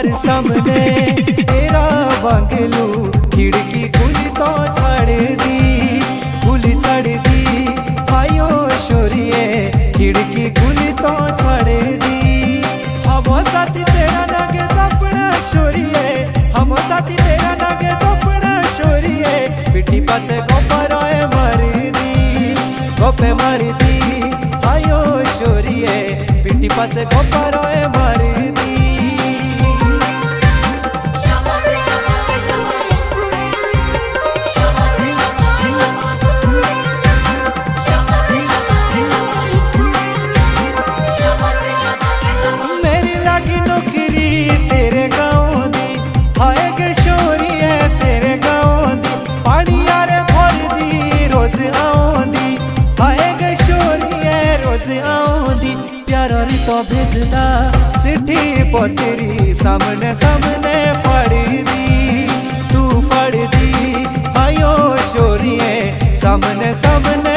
पर सामने तेरा बंगलू खिड़की खुली तो छड़ दी, खुली छड़ दी। आयो शोरिए खिड़की खुली तो छड़ दी। हम साथी तेरा नागे सपना शोरिए, हम साथी तेरा नागे सपना शोरिए। पिठी पासे गोपराए मार दी, गोपे मार दी। आयो शोरिए पिठी पासे गोपराए मार दी। तो भेजदा चिट्ठी पोतरी सामने सामने फड़ दी, तू फड़ दी। आयो शोरिए सामने सामने